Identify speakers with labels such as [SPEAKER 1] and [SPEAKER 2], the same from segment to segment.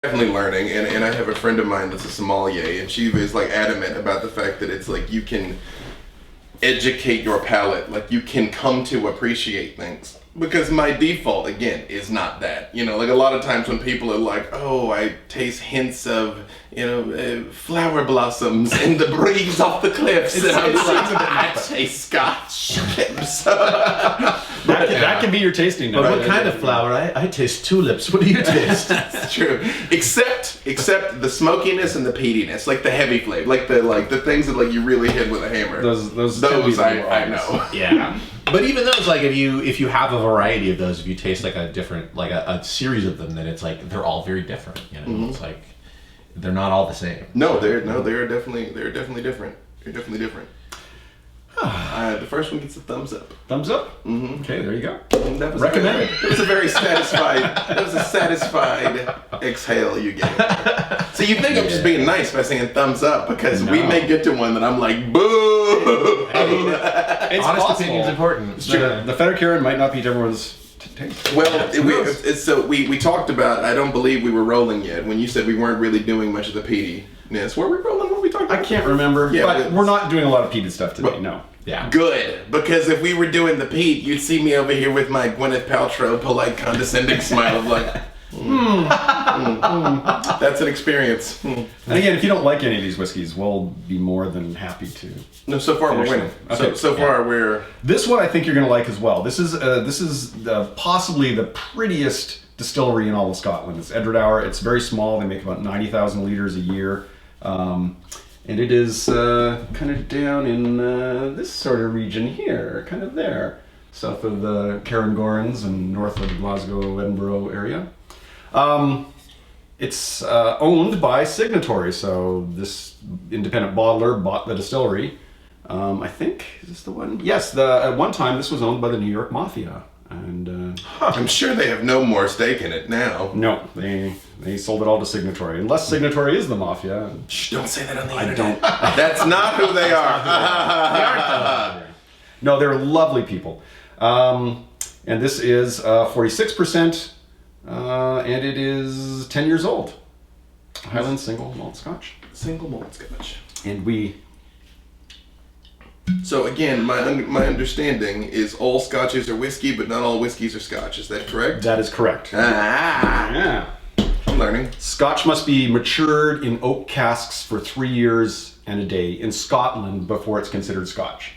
[SPEAKER 1] Definitely learning, and I have a friend of mine that's a sommelier, and she was like adamant about the fact that it's like you can educate your palate, like you can come to appreciate things. Because my default, again, is not that. You know, like a lot of times when people are like, oh, I taste hints of, flower blossoms in the breeze off the cliffs. And I'm like, I taste Scotch.
[SPEAKER 2] That can be your tasting note.
[SPEAKER 3] But what kind of flower? I taste tulips. What do you taste?
[SPEAKER 1] That's true. Except the smokiness and the peatiness, like the heavy flavor, like the things that like you really hit with a hammer.
[SPEAKER 2] Those
[SPEAKER 1] I know.
[SPEAKER 3] Yeah. But even those, like if you have a variety of those, if you taste like a different, like a series of them, then it's like they're all very different. You know, it's like they're not all the same.
[SPEAKER 1] They're definitely different. They're definitely different. The first one gets a thumbs up.
[SPEAKER 2] Thumbs up? Mm-hmm. Okay, there you go.
[SPEAKER 1] That was
[SPEAKER 2] recommended.
[SPEAKER 1] It was a very satisfied. That was a satisfied exhale you gave. So you think I'm just being nice by saying thumbs up because we may get to one that I'm like boo.
[SPEAKER 3] It's honest opinion is important.
[SPEAKER 2] It's true. The Fettercairn might not be to everyone's taste.
[SPEAKER 1] Well, so we talked about. I don't believe we were rolling yet when you said we weren't really doing much of the peatiness. Were we rolling? What we talked about?
[SPEAKER 2] I can't remember. Yeah, but we're not doing a lot of peated stuff today.
[SPEAKER 1] Well,
[SPEAKER 2] no.
[SPEAKER 1] Yeah. Good, because if we were doing the peat, you'd see me over here with my Gwyneth Paltrow polite, condescending smile of like, that's an experience.
[SPEAKER 2] And again, if you don't like any of these whiskeys, we'll be more than happy to.
[SPEAKER 1] No, so far we're winning. Okay. So far we're.
[SPEAKER 2] This one I think you're going to like as well. This is possibly the prettiest distillery in all of Scotland. It's Edradour. It's very small. They make about 90,000 liters a year. And it is kind of down in this sort of region here, kind of there, south of the Carringorans and north of the Glasgow, Edinburgh area. It's owned by Signatory, so this independent bottler bought the distillery. I think, is this the one? Yes, at one time this was owned by the New York Mafia. And
[SPEAKER 1] I'm sure they have no more stake in it now.
[SPEAKER 2] No, they sold it all to Signatory. Unless Signatory is the Mafia.
[SPEAKER 1] Shh, don't say that on the internet.
[SPEAKER 2] I don't.
[SPEAKER 1] That's not who they are.
[SPEAKER 2] No, they're lovely people. And this is 46%, and it is 10 years old. Highland single malt Scotch.
[SPEAKER 1] Single malt Scotch.
[SPEAKER 2] And we...
[SPEAKER 1] So again, my understanding is all Scotches are whiskey, but not all whiskeys are Scotch. Is that correct?
[SPEAKER 2] That is correct.
[SPEAKER 1] Yeah. I'm learning.
[SPEAKER 2] Scotch must be matured in oak casks for 3 years and a day in Scotland before it's considered Scotch.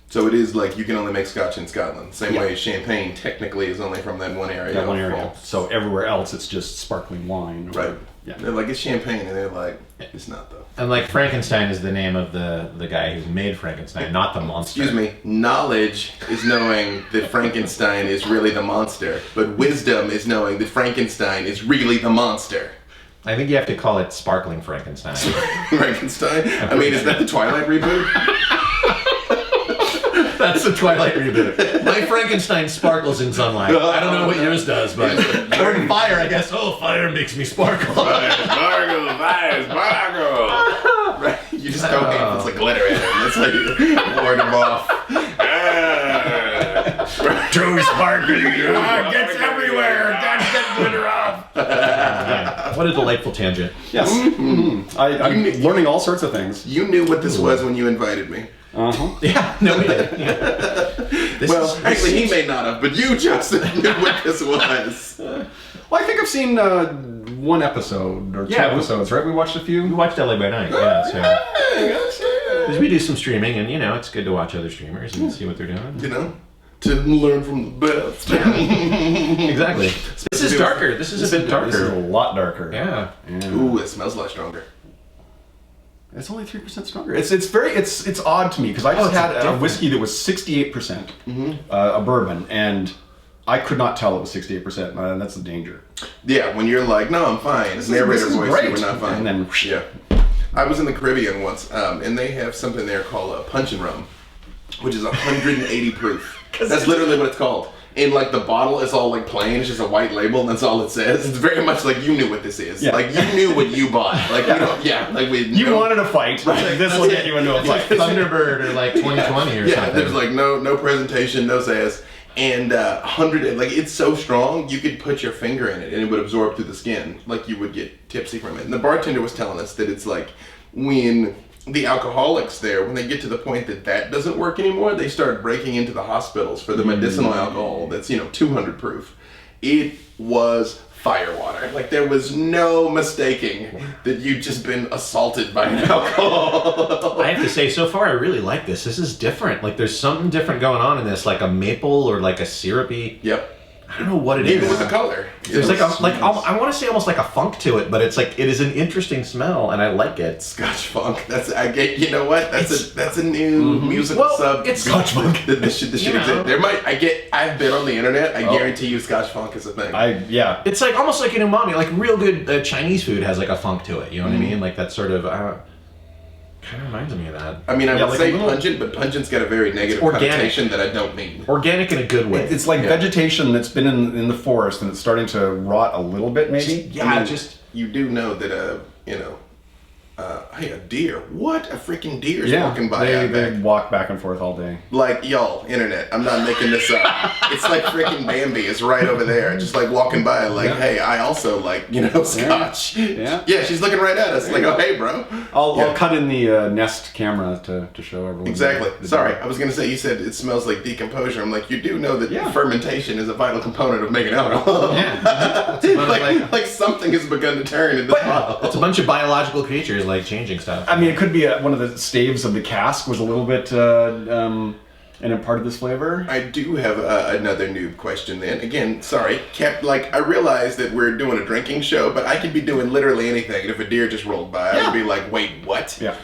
[SPEAKER 1] So it is like you can only make Scotch in Scotland. Same way champagne technically is only from that one area.
[SPEAKER 2] That one area. So everywhere else it's just sparkling wine.
[SPEAKER 1] Right.
[SPEAKER 2] Yeah.
[SPEAKER 1] They're like, it's champagne, and they're like, it's not though.
[SPEAKER 3] And like Frankenstein is the name of the guy who made Frankenstein, not the monster.
[SPEAKER 1] Excuse me. Knowledge is knowing that Frankenstein is really the monster, but wisdom is knowing that Frankenstein is really the monster.
[SPEAKER 3] I think you have to call it Sparkling Frankenstein.
[SPEAKER 1] Frankenstein? I mean, is that the Twilight reboot?
[SPEAKER 3] That's the Twilight reboot. My Frankenstein sparkles in sunlight. I don't know what yours does, but or in fire, I guess. Oh, fire makes me sparkle.
[SPEAKER 1] Fire, sparkle, fire, sparkle. Right? You just don't hate if it's like glitter in it. That's how you ward them off.
[SPEAKER 3] Too sparkly.
[SPEAKER 1] Gets everywhere. Gotta get glitter off.
[SPEAKER 3] What a delightful tangent.
[SPEAKER 2] Yes. I'm learning all sorts of things.
[SPEAKER 1] You knew what this was when you invited me.
[SPEAKER 3] Yeah, no, we did. Yeah.
[SPEAKER 1] Actually, he may not have, but you, Justin, knew what this was.
[SPEAKER 2] Well, I think I've seen one episode or two episodes, right? We watched a few.
[SPEAKER 3] We watched LA by Night, so. Because we do some streaming, and it's good to watch other streamers and see what they're doing.
[SPEAKER 1] To learn from the best.
[SPEAKER 3] Exactly. This is darker. This is a bit darker.
[SPEAKER 2] This is a lot darker.
[SPEAKER 3] Yeah.
[SPEAKER 1] Ooh, it smells a lot stronger.
[SPEAKER 2] It's only 3% stronger. It's odd to me because I just had a whiskey that was 68%, a bourbon, and I could not tell it was 68%. That's the danger.
[SPEAKER 1] Yeah, when you're like, no, I'm fine. It's narrator voice,
[SPEAKER 2] great.
[SPEAKER 1] You were not fine.
[SPEAKER 2] And then,
[SPEAKER 1] I was in the Caribbean once, and they have something there called a Puncheon rum, which is 180 proof. That's literally what it's called. And like the bottle is all like plain, it's just a white label and that's all it says. It's very much like you knew what this is. Yeah. Like you knew what you bought. Like you
[SPEAKER 2] wanted a fight. Right. Like, this will get you into a fight.
[SPEAKER 3] Thunderbird or like 2020 or something.
[SPEAKER 1] Yeah, there's like no presentation, no sass. And 100, like it's so strong, you could put your finger in it and it would absorb through the skin, like you would get tipsy from it. And the bartender was telling us that it's like when the alcoholics there, when they get to the point that that doesn't work anymore, they start breaking into the hospitals for the medicinal alcohol that's 200 proof. It was firewater. Like there was no mistaking that you'd just been assaulted by an alcohol.
[SPEAKER 3] I have to say, so far I really like this. This is different. Like there's something different going on in this, like a maple or like a syrupy.
[SPEAKER 1] Yep.
[SPEAKER 3] I don't know what it is.
[SPEAKER 1] Even with the color.
[SPEAKER 3] There's I want to say almost like a funk to it, but it's like it is an interesting smell, and I like it.
[SPEAKER 1] Scotch funk. You know what? That's a new musical sub.
[SPEAKER 3] It's
[SPEAKER 2] Scotch funk.
[SPEAKER 1] This should exist. I've been on the internet. I guarantee you, Scotch funk is a thing.
[SPEAKER 3] It's like almost like an umami, like real good Chinese food has like a funk to it. You know what I mean? Like that sort of. Kind of reminds me of that.
[SPEAKER 1] I mean, I would
[SPEAKER 3] like
[SPEAKER 1] say pungent, but pungent's got a very negative connotation that I don't mean.
[SPEAKER 3] Organic in a good way.
[SPEAKER 2] It's like vegetation that's been in the forest and it's starting to rot a little bit, maybe.
[SPEAKER 1] You do know that hey, a deer. What? A freaking deer's walking by.
[SPEAKER 2] They walk back and forth all day.
[SPEAKER 1] Like, y'all, internet, I'm not making this up. It's like freaking Bambi is right over there, just like walking by, like, hey, I also like, Scotch.
[SPEAKER 2] Yeah.
[SPEAKER 1] Yeah, she's looking right at us, like, oh, hey, bro.
[SPEAKER 2] I'll cut in the Nest camera to show everyone.
[SPEAKER 1] Exactly. Sorry, I was going to say, you said it smells like decomposure. I'm like, you do know that fermentation is a vital component of making alcohol.
[SPEAKER 3] Yeah.
[SPEAKER 1] like something has begun to turn in this bottle.
[SPEAKER 3] It's a bunch of biological creatures like changing stuff.
[SPEAKER 2] I mean, it could be one of the staves of the cask was a little bit and imparted this flavor.
[SPEAKER 1] I do have another noob question then. Again, sorry. I realize that we're doing a drinking show, but I could be doing literally anything. And if a deer just rolled by, I would be like, wait, what?
[SPEAKER 2] Yeah.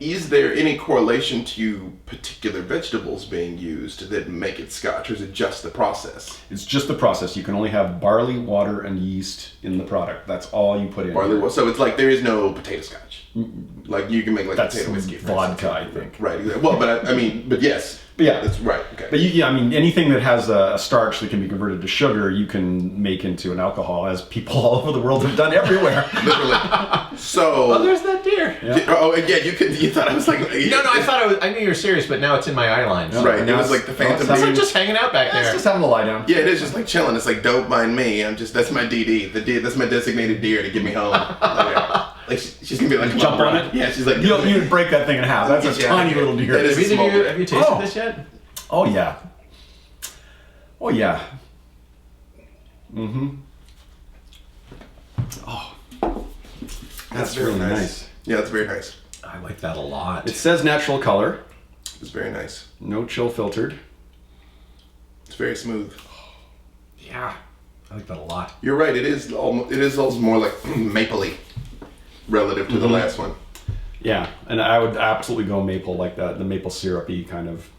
[SPEAKER 1] Is there any correlation to particular vegetables being used that make it Scotch, or is it just the process?
[SPEAKER 2] It's just the process. You can only have barley, water, and yeast in the product. That's all you put in.
[SPEAKER 1] Barley water. So it's like there is no potato Scotch. Like you can make like
[SPEAKER 2] That's
[SPEAKER 1] potato whiskey.
[SPEAKER 2] vodka, I think.
[SPEAKER 1] Right. Exactly. Well, but yes.
[SPEAKER 2] But yeah,
[SPEAKER 1] that's right. Okay.
[SPEAKER 2] But anything that has a starch that can be converted to sugar, you can make into an alcohol, as people all over the world have done everywhere.
[SPEAKER 1] Literally. So.
[SPEAKER 3] There's that deer.
[SPEAKER 1] Yeah. Oh yeah, you thought I was like.
[SPEAKER 3] No, I knew you were serious, but now it's in my eye line. So.
[SPEAKER 1] Right. It was like the Phantom.
[SPEAKER 3] It's like just hanging out back there.
[SPEAKER 2] It's just having a lie down.
[SPEAKER 1] Yeah, it is just like chilling. It's like, don't mind me. That's my DD. That's my designated deer to get me home. Like she's gonna be like,
[SPEAKER 2] jump on it.
[SPEAKER 1] Yeah, she's like,
[SPEAKER 2] you'd break that thing in half. That's a tiny little deer.
[SPEAKER 1] That is a small deer.
[SPEAKER 3] Have you tasted this yet?
[SPEAKER 2] Oh yeah. Oh yeah. Mm-hmm. Oh, that's
[SPEAKER 1] very
[SPEAKER 2] really nice.
[SPEAKER 1] Yeah, that's very nice.
[SPEAKER 3] I like that a lot.
[SPEAKER 2] It says natural color.
[SPEAKER 1] It's very nice.
[SPEAKER 2] No chill filtered.
[SPEAKER 1] It's very smooth.
[SPEAKER 3] Yeah, I like that a lot.
[SPEAKER 1] You're right. It is also more like mapley relative to the last one.
[SPEAKER 2] Yeah, and I would absolutely go maple like that. The maple syrupy kind of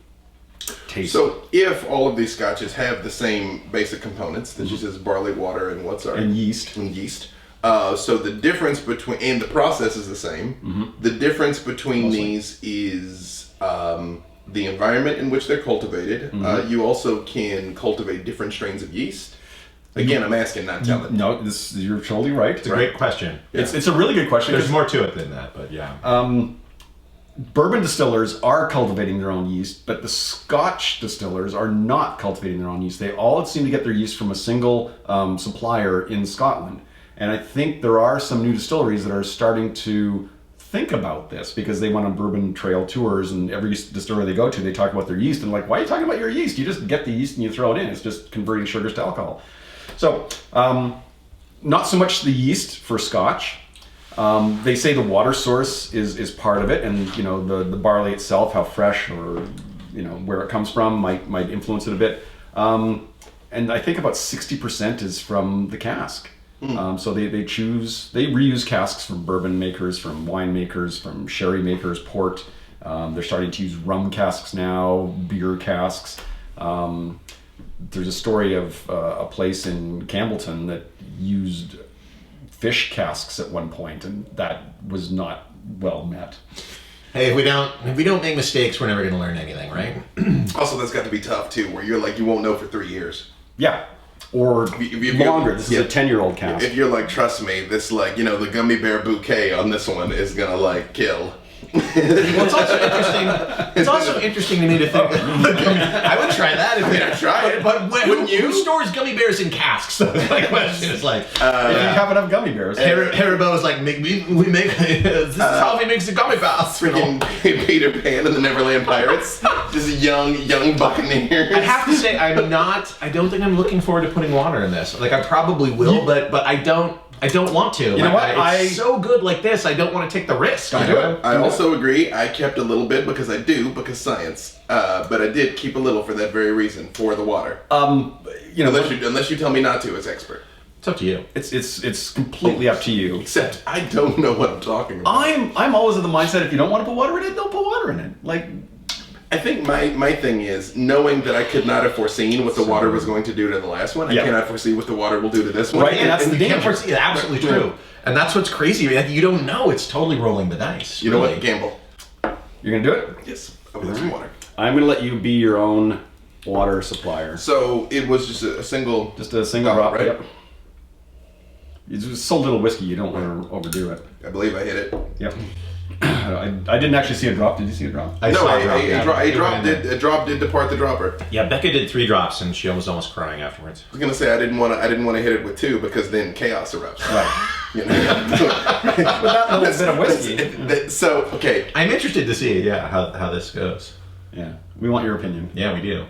[SPEAKER 2] taste.
[SPEAKER 1] So if all of these scotches have the same basic components, that she says barley, water, and
[SPEAKER 2] yeast.
[SPEAKER 1] And yeast. So the difference and the process is the same. The difference between these is the environment in which they're cultivated. You also can cultivate different strains of yeast. Again, I'm asking, not telling.
[SPEAKER 2] No, you're totally right.
[SPEAKER 3] It's a great question.
[SPEAKER 2] Yeah. It's a really good question.
[SPEAKER 3] There's more to it than that, but yeah.
[SPEAKER 2] Bourbon distillers are cultivating their own yeast, but the Scotch distillers are not cultivating their own yeast. They all seem to get their yeast from a single supplier in Scotland. And I think there are some new distilleries that are starting to think about this because they went on bourbon trail tours, and every distillery they go to, they talk about their yeast. And like, why are you talking about your yeast? You just get the yeast and you throw it in. It's just converting sugars to alcohol. So, not so much the yeast for Scotch. They say the water source is part of it, and the barley itself, how fresh or where it comes from might influence it a bit. And I think about 60% is from the cask. So they reuse casks from bourbon makers, from wine makers, from sherry makers, port. They're starting to use rum casks now, beer casks. There's a story of a place in Campbellton that used fish casks at one point, and that was not well met.
[SPEAKER 3] Hey, if we don't make mistakes, we're never going to learn anything, right?
[SPEAKER 1] Also, that's got to be tough too, where you're like, you won't know for 3 years.
[SPEAKER 2] Yeah. Or longer. This is a 10-year-old cask.
[SPEAKER 1] If you're like, trust me, this the gummy bear bouquet on this one is gonna kill.
[SPEAKER 3] Well, it's also interesting. It's also interesting to me to think. I would try that if
[SPEAKER 1] I'd try it.
[SPEAKER 3] But
[SPEAKER 1] Wouldn't you?
[SPEAKER 3] Who stores gummy bears in casks? So my question is like,
[SPEAKER 2] If you have enough gummy bears.
[SPEAKER 3] Haribo is like, we make this is how he makes the gummy bears.
[SPEAKER 1] Freaking Peter Pan and the Neverland Pirates. Just young buccaneers.
[SPEAKER 3] I have to say, I don't think I'm looking forward to putting water in this. Like, I probably will, but I don't want to.
[SPEAKER 2] You know what?
[SPEAKER 3] It's so good like this, I don't want to take the risk.
[SPEAKER 2] Don't do it.
[SPEAKER 1] I also agree. I kept a little bit because science. But I did keep a little for that very reason, for the water. Unless you tell me not to as expert.
[SPEAKER 3] It's up to you.
[SPEAKER 2] It's completely up to you.
[SPEAKER 1] Except I don't know what I'm talking about.
[SPEAKER 2] I'm always of the mindset, if you don't want to put water in it, don't put water in it. Like,
[SPEAKER 1] I think my thing is knowing that I could not have foreseen what the water was going to do to the last one. I cannot foresee what the water will do to this one.
[SPEAKER 2] Right, and that's the
[SPEAKER 3] you can't
[SPEAKER 2] danger.
[SPEAKER 3] foresee it. Absolutely true. And that's what's crazy. Like, you don't know. It's totally rolling the dice.
[SPEAKER 1] You know what? Gamble.
[SPEAKER 2] You're gonna do it?
[SPEAKER 1] Yes. I would like some water.
[SPEAKER 2] I'm gonna let you be your own water supplier.
[SPEAKER 1] So it was just a single.
[SPEAKER 2] Just a single drop,
[SPEAKER 1] right?
[SPEAKER 2] Yep. It's just so little whiskey, you don't want to overdo it.
[SPEAKER 1] I believe I hit it.
[SPEAKER 2] Yep. I didn't actually see a drop. Did you see a drop?
[SPEAKER 3] I saw a drop,
[SPEAKER 1] a drop did depart the dropper.
[SPEAKER 3] Yeah, Becca did 3 drops, and she was almost crying afterwards.
[SPEAKER 1] I was gonna say I didn't want to hit it with 2 because then chaos erupts.
[SPEAKER 2] Right.
[SPEAKER 1] You know.
[SPEAKER 2] With that little bit of whiskey.
[SPEAKER 1] So okay.
[SPEAKER 3] I'm interested to see, how this goes.
[SPEAKER 2] Yeah. We want your opinion.
[SPEAKER 3] Yeah, we do.